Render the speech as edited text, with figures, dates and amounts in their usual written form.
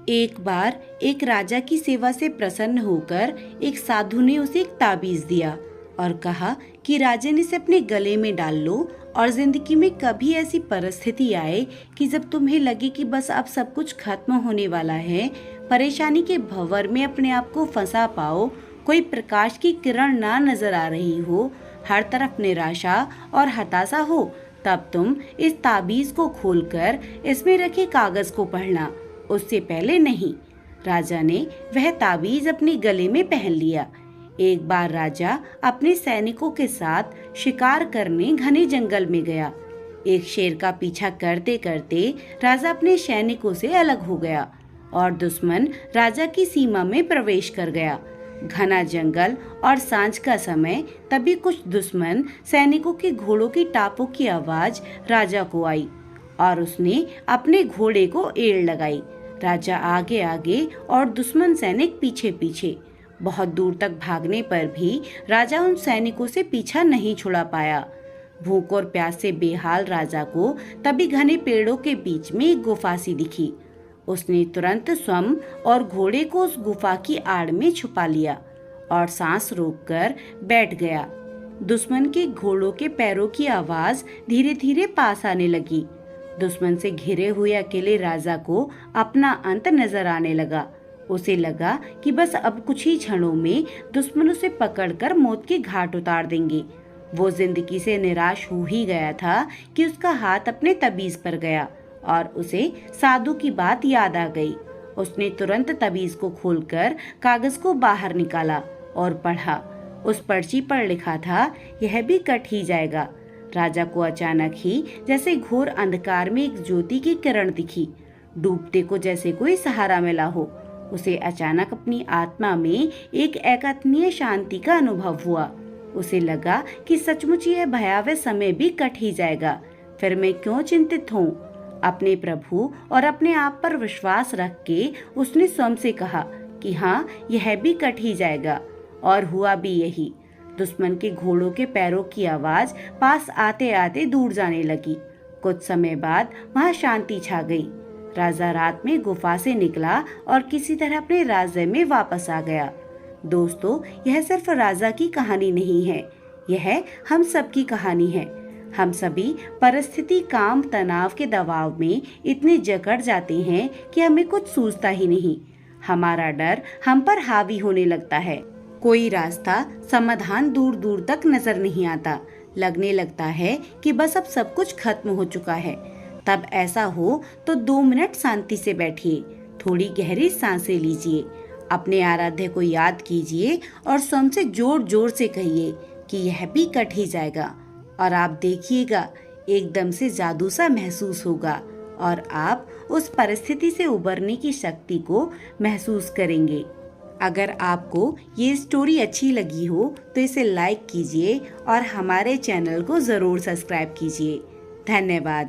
एक बार एक राजा की सेवा से प्रसन्न होकर एक साधु ने उसे एक ताबीज दिया और कहा कि राजन इसे अपने गले में डाल लो और जिंदगी में कभी ऐसी परिस्थिति आए कि जब तुम्हें लगे कि बस अब सब कुछ खत्म होने वाला है, परेशानी के भंवर में अपने आप को फंसा पाओ, कोई प्रकाश की किरण ना नजर आ रही हो, हर तरफ निराशा और हताशा हो, तब तुम इस ताबीज को खोलकर इसमें रखे कागज को पढ़ना, उससे पहले नहीं। राजा ने वह ताबीज अपने गले में पहन लिया। एक बार राजा अपने सैनिकों के साथ शिकार करने घने जंगल में गया। एक शेर का पीछा करते करते राजा अपने सैनिकों से अलग हो गया और दुश्मन राजा की सीमा में प्रवेश कर गया। घना जंगल और सांझ का समय, तभी कुछ दुश्मन सैनिकों के घोड़ों की टापों की आवाज राजा को आई और उसने अपने घोड़े को एड़ लगाई। राजा आगे आगे और दुश्मन सैनिक पीछे पीछे। बहुत दूर तक भागने पर भी राजा उन सैनिकों से पीछा नहीं छुड़ा पाया। भूख और प्यास से बेहाल राजा को तभी घने पेड़ों के बीच में एक गुफा सी दिखी। उसने तुरंत स्वयं और घोड़े को उस गुफा की आड़ में छुपा लिया और सांस रोककर बैठ गया। दुश्मन के घोड़ों के पैरों की आवाज धीरे धीरे पास आने लगी। दुश्मन से घिरे हुए अकेले राजा को अपना अंत नजर आने लगा। उसे लगा कि बस अब कुछ ही क्षणों में दुश्मन उसे पकड़कर मौत के घाट उतार देंगे। वो जिंदगी से निराश हो ही गया था कि उसका हाथ अपने तबीज पर गया और उसे साधु की बात याद आ गई। उसने तुरंत तबीज को खोलकर कागज को बाहर निकाला और पढ़ा। उस पर्ची पर लिखा था, यह भी कट ही जाएगा। राजा को अचानक ही जैसे घोर अंधकार में एक ज्योति की किरण दिखी। डूबते को जैसे कोई सहारा मिला हो। उसे अचानक अपनी आत्मा में एक अकथनीय शांति का अनुभव हुआ। उसे लगा कि सचमुच यह भयावह समय भी कट ही जाएगा। फिर मैं क्यों चिंतित हूँ? अपने प्रभु और अपने आप पर विश्वास रख के उसने स्वयं से कहा कि हाँ, यह भी कट ही जाएगा। और हुआ भी यही। दुश्मन के घोड़ों के पैरों की आवाज पास आते आते दूर जाने लगी। कुछ समय बाद वहाँ शांति छा गई। राजा रात में गुफा से निकला और किसी तरह अपने राज्य में वापस आ गया। दोस्तों, यह सिर्फ राजा की कहानी नहीं है, यह हम सब की कहानी है। हम सभी परिस्थिति, काम, तनाव के दबाव में इतने जकड़ जाते हैं कि हमें कुछ सूझता ही नहीं। हमारा डर हम पर हावी होने लगता है। कोई रास्ता, समाधान दूर दूर तक नजर नहीं आता। लगने लगता है कि बस अब सब कुछ खत्म हो चुका है। तब ऐसा हो तो 2 मिनट शांति से बैठिए, थोड़ी गहरी सांसें लीजिए, अपने आराध्य को याद कीजिए और स्वयं से जोर जोर से कहिए कि यह भी कट ही जाएगा। और आप देखिएगा, एकदम से जादू सा महसूस होगा और आप उस परिस्थिति से उबरने की शक्ति को महसूस करेंगे। अगर आपको ये स्टोरी अच्छी लगी हो तो इसे लाइक कीजिए और हमारे चैनल को जरूर सब्सक्राइब कीजिए। धन्यवाद।